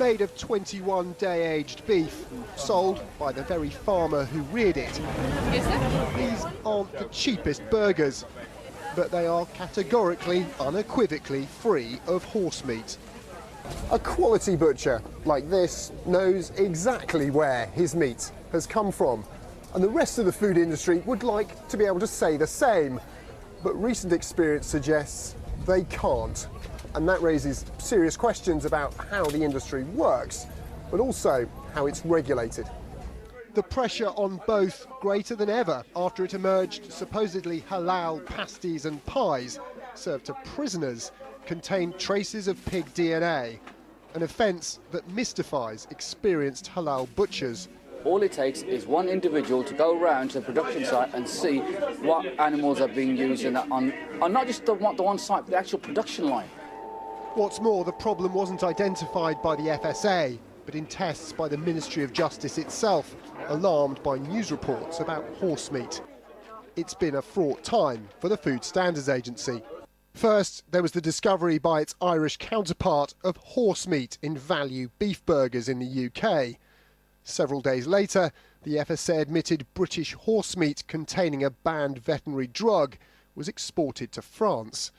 made of 21-day-aged beef, sold by the very farmer who reared it. These aren't the cheapest burgers, but they are categorically, unequivocally free of horse meat. A quality butcher like this knows exactly where his meat has come from, and the rest of the food industry would like to be able to say the same. But recent experience suggests they can't, and that raises serious questions about how the industry works, but also how it's regulated. The pressure on both greater than ever after it emerged supposedly halal pasties and pies served to prisoners contain traces of pig DNA, an offence that mystifies experienced halal butchers. All it takes is one individual to go around to the production site and see what animals are being used on not just the one site, but the actual production line. What's more, the problem wasn't identified by the FSA, but in tests by the Ministry of Justice itself, alarmed by news reports about horse meat. It's been a fraught time for the Food Standards Agency. First, there was the discovery by its Irish counterpart of horse meat in value beef burgers in the UK. Several days later, the FSA admitted British horse meat containing a banned veterinary drug was exported to France.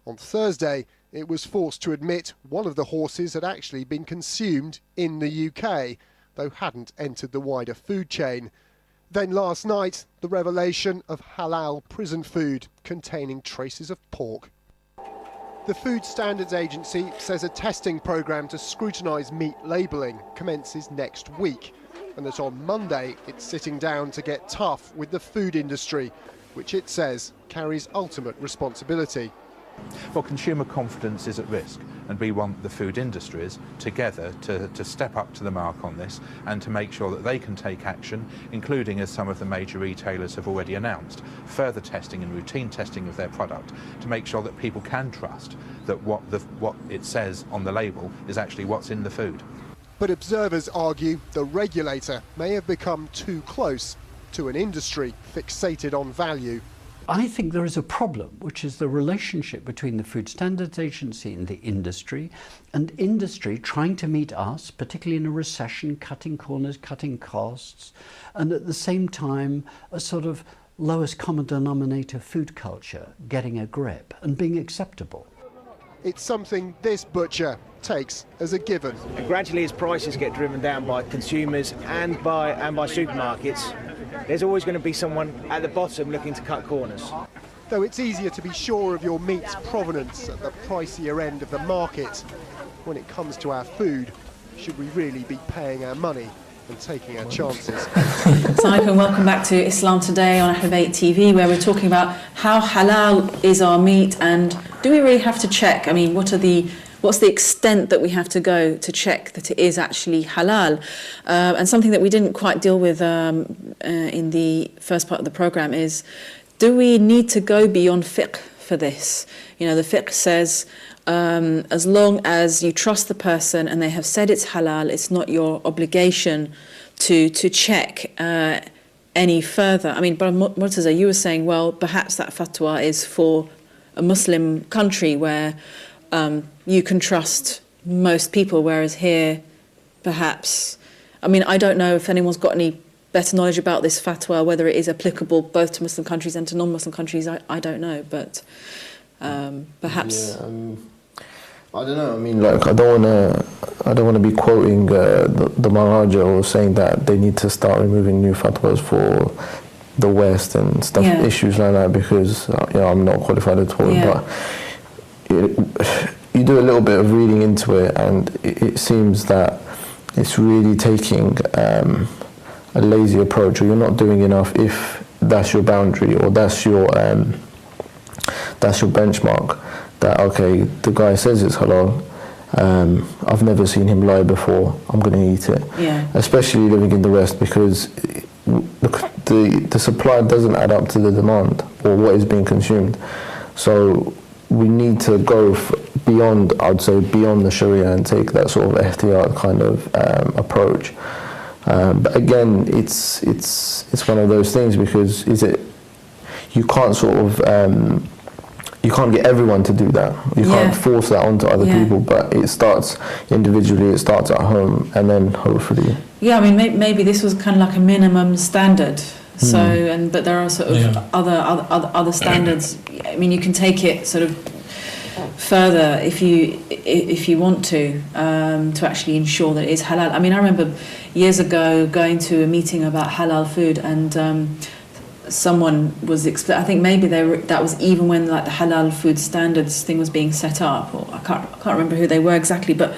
On Thursday, it was forced to admit one of the horses had actually been consumed in the UK, though hadn't entered the wider food chain. Then last night, the revelation of halal prison food containing traces of pork. The Food Standards Agency says a testing programme to scrutinise meat labelling commences next week, and that on Monday it's sitting down to get tough with the food industry, which it says carries ultimate responsibility. Well, consumer confidence is at risk, and we want the food industries together to step up to the mark on this and to make sure that they can take action, including, as some of the major retailers have already announced, further testing and routine testing of their product to make sure that people can trust that what it says on the label is actually what's in the food. But observers argue the regulator may have become too close to an industry fixated on value. I think there is a problem, which is the relationship between the Food Standards Agency and the industry trying to meet us, particularly in a recession, cutting corners, cutting costs, and at the same time a sort of lowest common denominator food culture getting a grip and being acceptable. It's something this butcher takes as a given. And gradually, as prices get driven down by consumers and by supermarkets, there's always going to be someone at the bottom looking to cut corners. Though it's easier to be sure of your meat's provenance at the pricier end of the market, when it comes to our food, should we really be paying our money and taking our chances? Assalamualaikum and welcome back to Islam Today on Ahlul Bayt TV, where we're talking about how halal is our meat and do we really have to check? I mean, what's the extent that we have to go to check that it is actually halal? And something that we didn't quite deal with in the first part of the programme is, do we need to go beyond fiqh for this? You know, the fiqh says as long as you trust the person and they have said it's halal, it's not your obligation to check any further. I mean, but Murtaza, you were saying, well, perhaps that fatwa is for a Muslim country where you can trust most people, whereas here, perhaps, I mean, I don't know if anyone's got any better knowledge about this fatwa, whether it is applicable both to Muslim countries and to non-Muslim countries. I don't know, but perhaps. Yeah, I don't know. I mean, like, I don't want to be quoting the Maharaja or saying that they need to start removing new fatwas for the West and stuff, issues like that, because I'm not qualified at all. But you do a little bit of reading into it, and it seems that it's really taking a lazy approach, or you're not doing enough if that's your boundary or that's your benchmark. That, okay, the guy says it's halal, I've never seen him lie before, I'm going to eat it. Yeah. Especially living in the West, because the supply doesn't add up to the demand or what is being consumed. So we need to go beyond, I'd say, beyond the Sharia and take that sort of ihtiyat kind of approach. But again, it's one of those things, because you can't sort of you can't get everyone to do that. You can't force that onto other people, but it starts individually, it starts at home, and then hopefully. Yeah, I mean, maybe this was kind of like a minimum standard. So, but there are sort of other standards. I mean, you can take it sort of further if you want to actually ensure that it is halal. I mean, I remember years ago going to a meeting about halal food, and someone was I think maybe that was even when like the halal food standards thing was being set up, or I can't remember who they were exactly, but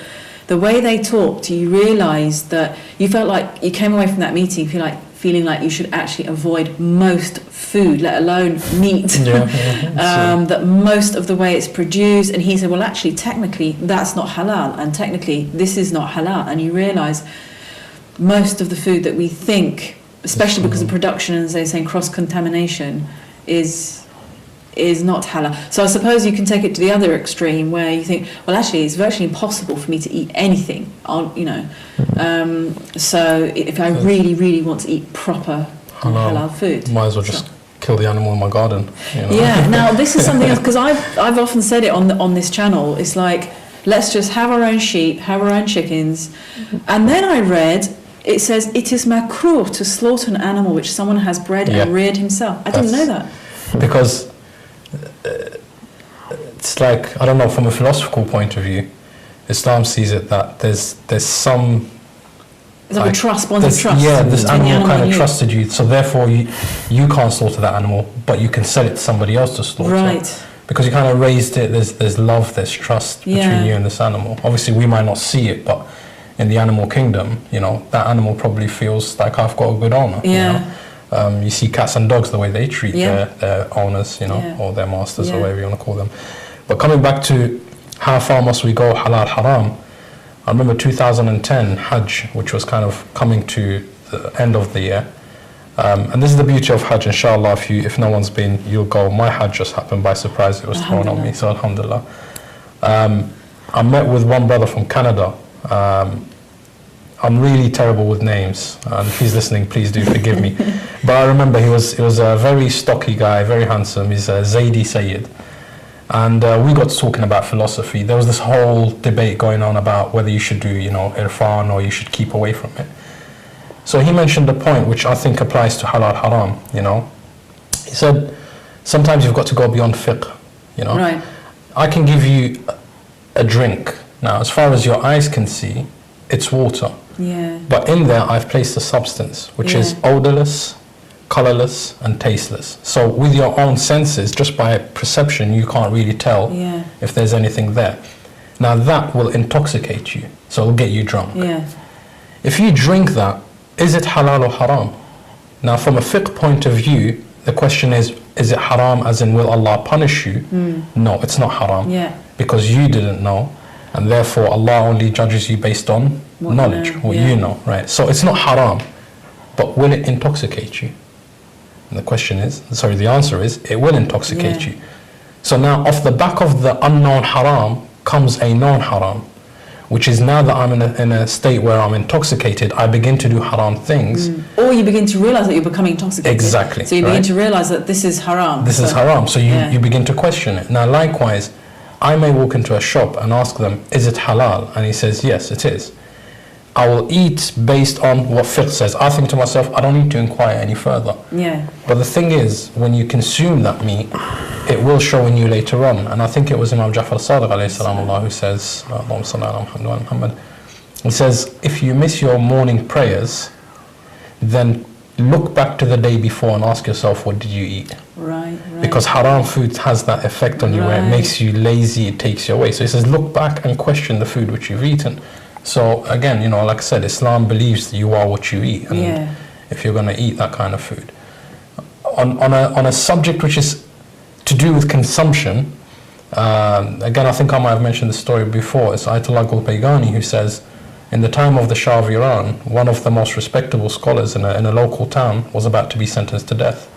the way they talked, you realised that you felt like you came away from that meeting feeling like you should actually avoid most food, let alone meat, that most of the way it's produced. And he said, well, actually, technically, that's not halal, and technically, this is not halal. And you realise most of the food that we think, especially because of production and, as they're saying, cross-contamination, is not halal. So I suppose you can take it to the other extreme where you think, well, actually, it's virtually impossible for me to eat anything, so if I really, really want to eat proper halal food. Might as well just kill the animal in my garden. Yeah, now this is something else, because I've often said it on this channel. It's like, let's just have our own sheep, have our own chickens. And then I read, it says, it is makruh to slaughter an animal which someone has bred and reared himself. I didn't know that. Because it's like, I don't know, from a philosophical point of view, Islam sees it that there's some... It's like a trust, bond of trust. Yeah, this animal kind of trusted you, so therefore you can't slaughter that animal, but you can sell it to somebody else to slaughter. Right. Because you kind of raised it, there's love, there's trust between you and this animal. Obviously, we might not see it, but in the animal kingdom, that animal probably feels like I've got a good owner. Yeah. You see cats and dogs, the way they treat their owners, or their masters, or whatever you want to call them. But coming back to how far must we go halal haram, I remember 2010 Hajj, which was kind of coming to the end of the year. And this is the beauty of Hajj, inshallah, if no one's been, you'll go. My Hajj just happened by surprise, it was thrown on me, so alhamdulillah. I met with one brother from Canada. I'm really terrible with names, and if he's listening, please do forgive me. But I remember he was a very stocky guy, very handsome. He's Zaidi Sayyid. And we got to talking about philosophy. There was this whole debate going on about whether you should do, irfan, or you should keep away from it. So he mentioned a point which I think applies to halal haram, He said, sometimes you've got to go beyond fiqh, Right. I can give you a drink. Now, as far as your eyes can see, it's water. Yeah. But in there, I've placed a substance, which is odorless, colorless, and tasteless. So with your own senses, just by perception, you can't really tell if there's anything there. Now that will intoxicate you, so it'll get you drunk. Yeah. If you drink that, is it halal or haram? Now from a fiqh point of view, the question is it haram as in will Allah punish you? No, it's not haram. Yeah. Because you didn't know, and therefore Allah only judges you based on knowledge, what you know, right? So it's not haram, but will it intoxicate you? And the answer is, it will intoxicate you. So now, off the back of the unknown haram comes a known haram, which is now that I'm in a state where I'm intoxicated, I begin to do haram things. Or you begin to realise that you're becoming intoxicated. Exactly. So you begin to realise that this is haram. This is haram, so you begin to question it. Now, likewise, I may walk into a shop and ask them, is it halal? And he says, yes, it is. I will eat based on what fiqh says. I think to myself, I don't need to inquire any further. Yeah. But the thing is, when you consume that meat, it will show in you later on. And I think it was Imam Ja'far Sadiq alayhi salam who says, Allahumma salli ala Muhammad, he says, if you miss your morning prayers, then look back to the day before and ask yourself, what did you eat? Right. Because haram food has that effect on you where it makes you lazy, it takes you away. So he says, look back and question the food which you've eaten. So again, like I said, Islam believes that you are what you eat, and if you're going to eat that kind of food. On a subject which is to do with consumption, again, I think I might have mentioned this story before. It's Ayatollah Golpaygani who says, in the time of the Shah of Iran, one of the most respectable scholars in a local town was about to be sentenced to death.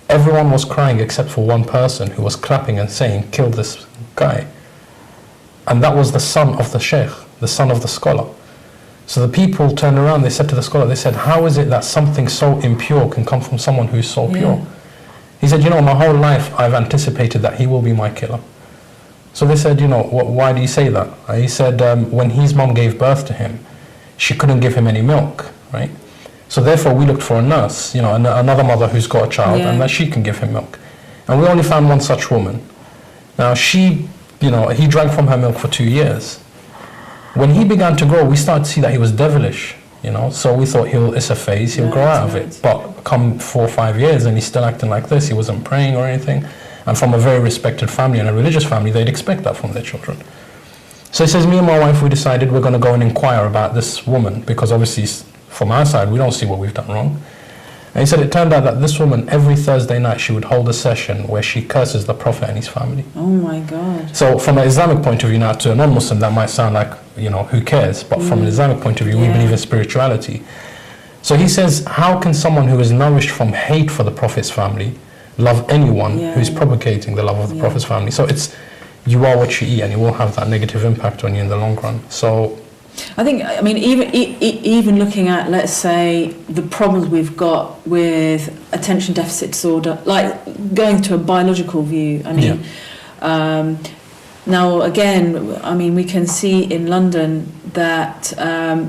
Everyone was crying except for one person who was clapping and saying, kill this guy. And that was the son of the sheikh, the son of the scholar. So the people turned around, they said to the scholar, they said, how is it that something so impure can come from someone who's so pure? He said, you know, my whole life I've anticipated that he will be my killer. So they said, you know, why do you say that? He said, when his mom gave birth to him, she couldn't give him any milk, right? So therefore we looked for a nurse, you know, another mother who's got a child, and that she can give him milk. And we only found one such woman. Now she, you know, he drank from her milk for 2 years. When he began to grow, we started to see that he was devilish, you know, so we thought it's a phase, he'll grow out of it. But come 4 or 5 years and he's still acting like this, he wasn't praying or anything. And from a very respected family and a religious family, they'd expect that from their children. So he says, me and my wife, we decided we're going to go and inquire about this woman, because obviously from our side, we don't see what we've done wrong. And he said it turned out that this woman, every Thursday night, she would hold a session where she curses the Prophet and his family. Oh my God. So from an Islamic point of view now, to a non-Muslim, that might sound like, you know, who cares? But from an Islamic point of view, we believe in spirituality. So he says, how can someone who is nourished from hate for the Prophet's family love anyone who's propagating the love of the Prophet's family? So it's, you are what you eat, and it will have that negative impact on you in the long run. So I think, I mean, even looking at, let's say, the problems we've got with attention deficit disorder, like going to a biological view, I mean, now again, I mean, we can see in London that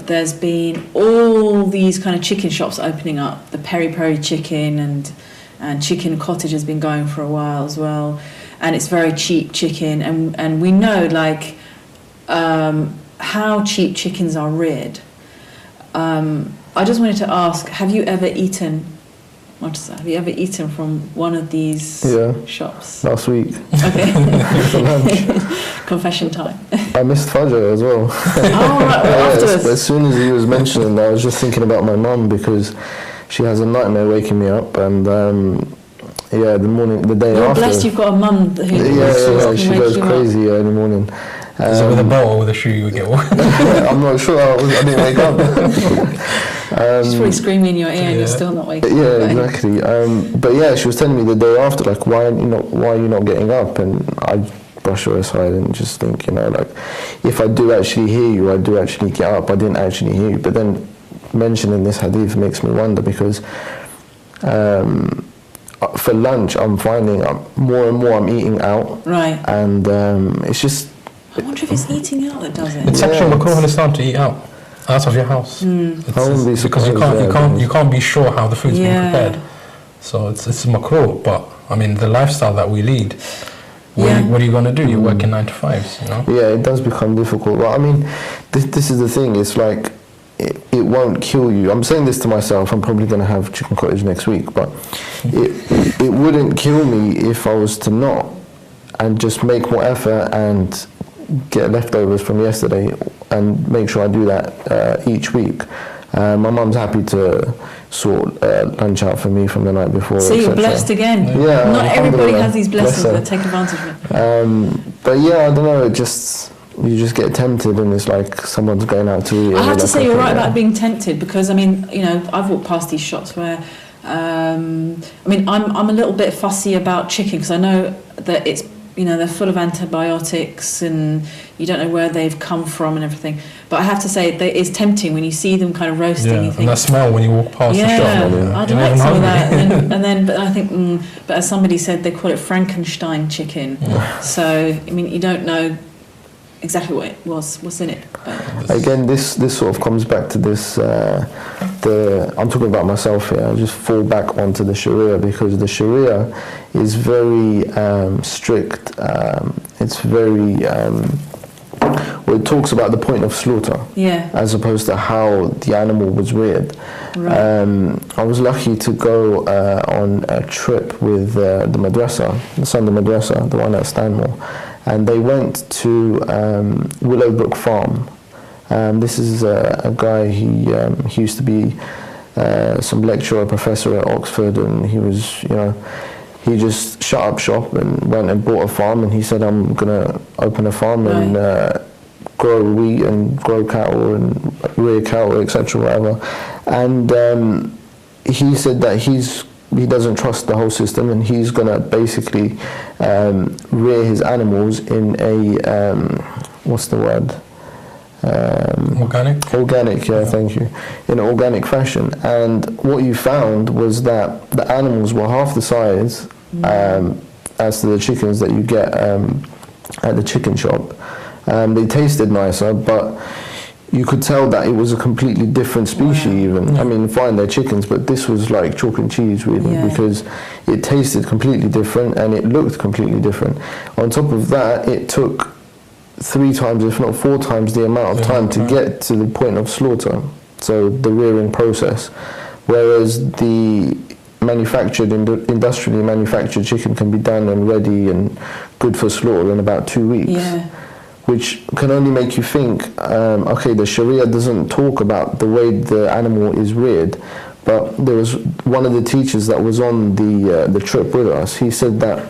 there's been all these kind of chicken shops opening up. The Peri Peri chicken and Chicken Cottage has been going for a while as well, and it's very cheap chicken, and we know, like, how cheap chickens are reared. I just wanted to ask, have you ever eaten from one of these shops? Last week. Okay. For lunch. Confession time. I missed Fajr as well. Oh, right, afterwards. As soon as he was mentioning that, I was just thinking about my mum, because she has a nightmare waking me up, and the day You're after. blessed you've got a mum who she goes crazy early morning. Is it with a belt or with a shoe you would get one? I'm not sure. I didn't wake up. She's probably screaming in your ear and you're still not waking up. Yeah, exactly. But yeah, she was telling me the day after, like, why are you not getting up? And I brush her aside and just think, you know, like, if I do actually hear you, I do actually get up. I didn't actually hear you. But then mentioning this hadith makes me wonder, because for lunch I'm finding more and more I'm eating out. Right. And it's just, I wonder if it's eating out that does it. It's actually makruh in Islam to eat out of your house. Because you can't be sure how the food's been prepared. So it's makruh, but I mean the lifestyle that we lead, what are you going to do? You're working 9 to 5s, you know? Yeah, it does become difficult. But I mean, this is the thing, it's like, it won't kill you. I'm saying this to myself, I'm probably going to have Chicken Cottage next week, but it wouldn't kill me if I was to not, and just make more effort and get leftovers from yesterday and make sure I do that each week. My mum's happy to sort lunch out for me from the night before. So you're blessed again. Yeah, not everybody has these blessings that take advantage of it. But yeah, I don't know, you just get tempted, and it's like someone's going out to eat. I have to say you're right about being tempted, because I mean, you know, I've walked past these shops where I mean, I'm a little bit fussy about chicken, because I know that it's, you know, they're full of antibiotics and you don't know where they've come from and everything. But I have to say, it's tempting when you see them kind of roasting. Yeah, you think, and that smell when you walk past the shop. Yeah, I'd like some of that. And then, but I think, but as somebody said, they call it Frankenstein chicken. So, I mean, you don't know exactly what's in it. Again, this sort of comes back to this, I'm talking about myself here, I just fall back onto the Sharia, because the Sharia is very strict, it's very, it talks about the point of slaughter, as opposed to how the animal was reared. Right. I was lucky to go on a trip with the madrasa, the Sunday madrasa, the one at Stanmore, and they went to Willowbrook Farm. This is a guy, he used to be some lecturer, professor at Oxford, and he was, you know, he just shut up shop and went and bought a farm, and he said, I'm gonna open a farm and grow wheat and grow cattle and rear cattle, etc., whatever. And he said that he doesn't trust the whole system, and he's gonna basically rear his animals in a what's the word? Organic, yeah, thank you. In an organic fashion. And what you found was that the animals were half the size as to the chickens that you get at the chicken shop. They tasted nicer, but you could tell that it was a completely different species even. I mean, fine, they're chickens, but this was like chalk and cheese really, because it tasted completely different and it looked completely different. On top of that, it took 3 times, if not 4 times the amount of time to get to the point of slaughter, so the rearing process. Whereas the industrially manufactured chicken can be done and ready and good for slaughter in about 2 weeks. Which can only make you think, okay, the Sharia doesn't talk about the way the animal is reared, but there was one of the teachers that was on the trip with us. He said that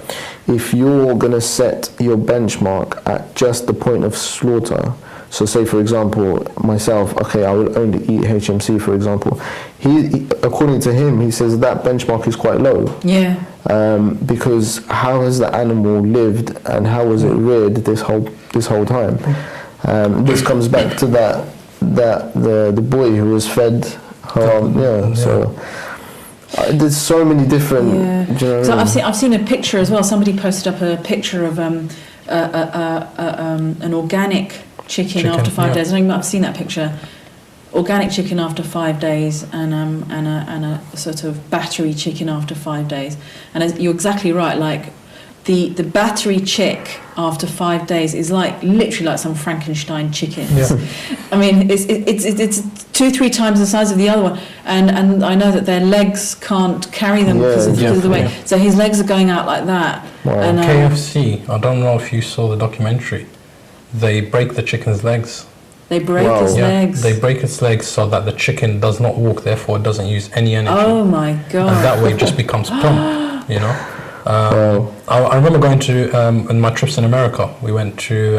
if you're going to set your benchmark at just the point of slaughter, so say for example myself, okay, I would only eat HMC for example. He, according to him, he says that benchmark is quite low. Because how has the animal lived and how was it reared this whole time? This comes back to the boy who was fed haram. So there's so many different. Do you know so I've seen a picture as well. Somebody posted up a picture of an organic chicken after 5 days. I don't know if I've seen that picture. Organic chicken after 5 days and a sort of battery chicken after 5 days. And you're exactly right. Like the battery chick after 5 days is like literally like some Frankenstein chickens. I mean, it's 2-3 times the size of the other one, and I know that their legs can't carry them because of the weight. So his legs are going out like that. And, KFC. I don't know if you saw the documentary. They break the chicken's legs. They break its legs. They break its legs so that the chicken does not walk, therefore it doesn't use any energy. Oh my God. And that way it just becomes plump, you know. I remember going to, in my trips in America, we went to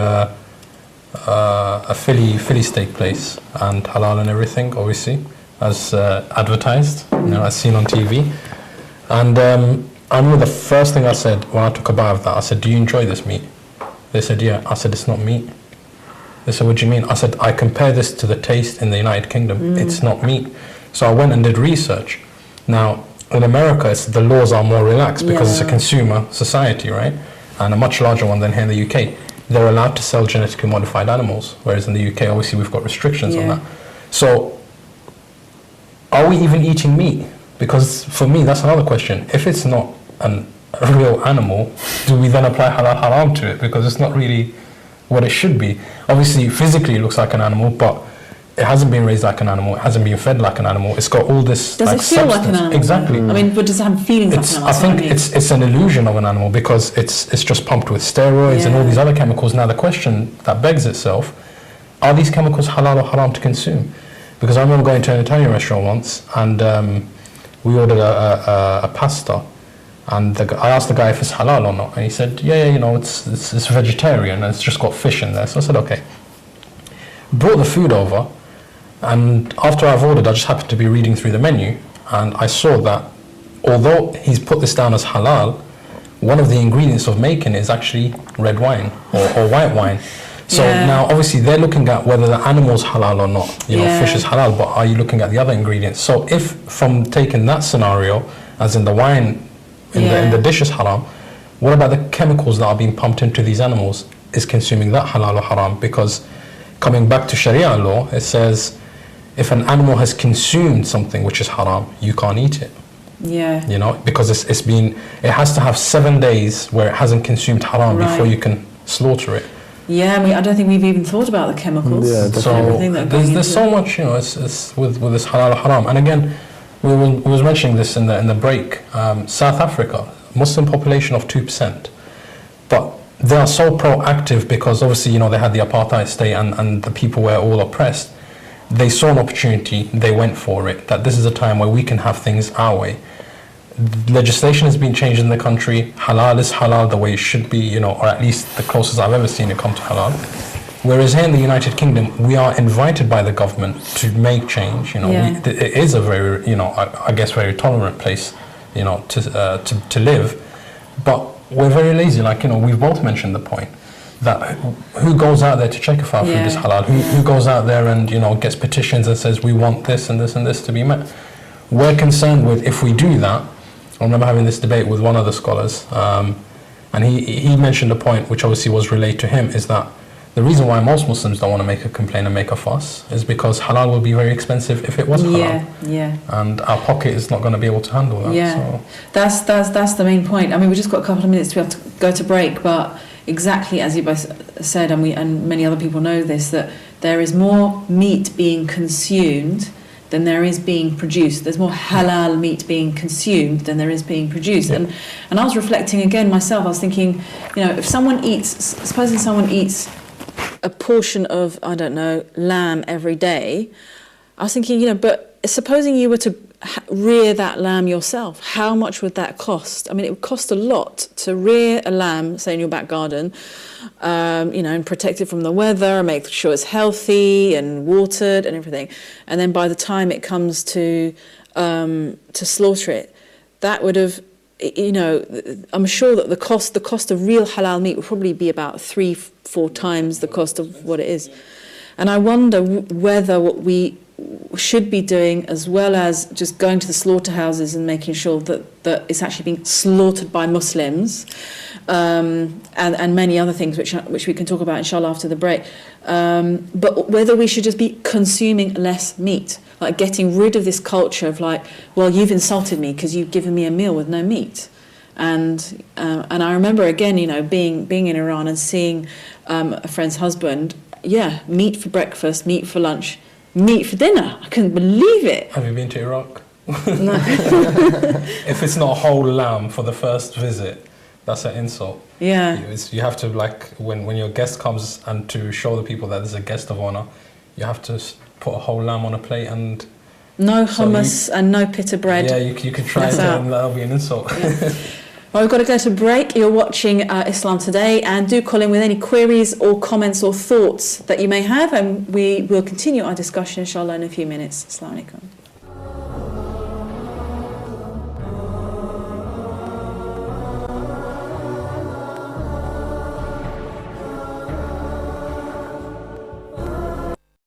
a Philly steak place, and halal and everything, obviously, as advertised, you know, as seen on TV. And I remember the first thing I said when I took a bite of that, I said, "Do you enjoy this meat?" They said, "Yeah." I said, "It's not meat." They said, "What do you mean?" I said, "I compare this to the taste in the United Kingdom. It's not meat." So I went and did research. Now, in America, the laws are more relaxed because it's a consumer society, right? And a much larger one than here in the UK. They're allowed to sell genetically modified animals, whereas in the UK, obviously, we've got restrictions on that. So, are we even eating meat? Because for me, that's another question. If it's not a real animal, do we then apply halal haram to it? Because it's not really what it should be. Obviously, physically, it looks like an animal, but it hasn't been raised like an animal. It hasn't been fed like an animal. It's got all this. Does it feel like an animal? Exactly. I mean, but does it have feelings like an animal? I think it's an illusion of an animal because it's just pumped with steroids and all these other chemicals. Now the question that begs itself: are these chemicals halal or haram to consume? Because I remember going to an Italian restaurant once, and we ordered a pasta, and I asked the guy if it's halal or not, and he said, "Yeah, you know, it's vegetarian, and it's just got fish in there." So I said, "Okay." Brought the food over. And after I've ordered, I just happened to be reading through the menu, and I saw that although he's put this down as halal, one of the ingredients of making is actually red wine or white wine. So now, obviously, they're looking at whether the animal's halal or not. You know, fish is halal, but are you looking at the other ingredients? So if from taking that scenario, as in the wine in the dish is haram, what about the chemicals that are being pumped into these animals? Is consuming that halal or haram? Because coming back to Sharia law, it says, if an animal has consumed something which is haram, you can't eat it. You know, because it has to have 7 days where it hasn't consumed haram before you can slaughter it. I don't think we've even thought about the chemicals. So there's so much, you know, it's with this halal haram. And again, we was mentioning this in the break. South Africa, Muslim population of 2%, but they are so proactive because obviously, you know, they had the apartheid state and the people were all oppressed. They saw an opportunity, they went for it, that this is a time where we can have things our way. Legislation has been changed in the country. Halal is halal the way it should be, you know, or at least the closest I've ever seen it come to halal. Whereas here in the United Kingdom, we are invited by the government to make change. You know, it is a very, you know, I guess very tolerant place, you know, to live. But we're very lazy. Like, you know, we've both mentioned the point that who goes out there to check if our food is halal? Who goes out there and, you know, gets petitions and says we want this and this and this to be met? We're concerned with, if we do that, I remember having this debate with one of the scholars, and he mentioned a point which obviously was relayed to him, is that the reason why most Muslims don't want to make a complaint and make a fuss is because halal would be very expensive if it was halal. Yeah. And our pocket is not going to be able to handle that. Yeah, So. That's the main point. I mean, we've just got a couple of minutes to be able to go to break, but exactly as you both said, and many other people know this, that there is more meat being consumed than there is being produced. There's more halal meat being consumed than there is being produced. Yeah. And I was reflecting again myself. I was thinking, if someone eats, supposing someone eats a portion of, I don't know, lamb every day, I was thinking, but supposing you were to rear that lamb yourself, how much would that cost? I mean, it would cost a lot to rear a lamb, say in your back garden, and protect it from the weather, make sure it's healthy and watered and everything. And then by the time it comes to slaughter it, that would have, I'm sure that the cost of real halal meat would probably be about 3-4 times the cost of what it is. And I wonder whether what we should be doing, as well as just going to the slaughterhouses and making sure that it's actually being slaughtered by Muslims, and many other things which we can talk about inshallah after the break, but whether we should just be consuming less meat, like getting rid of this culture of like, well, you've insulted me because you've given me a meal with no meat. And I remember again, being in Iran and seeing a friend's husband, meat for breakfast, meat for lunch, meat for dinner. I couldn't believe it. Have you been to Iraq? No. If it's not a whole lamb for the first visit, that's an insult. Yeah. You have to, when your guest comes, and to show the people that there's a guest of honor, you have to put a whole lamb on a plate and... No hummus and no pita bread. Yeah, you could try it and that'll be an insult. Yeah. Well, we've got to go to break. You're watching Islam Today, and do call in with any queries or comments or thoughts that you may have, and we will continue our discussion inshallah in a few minutes. Assalamu alaikum.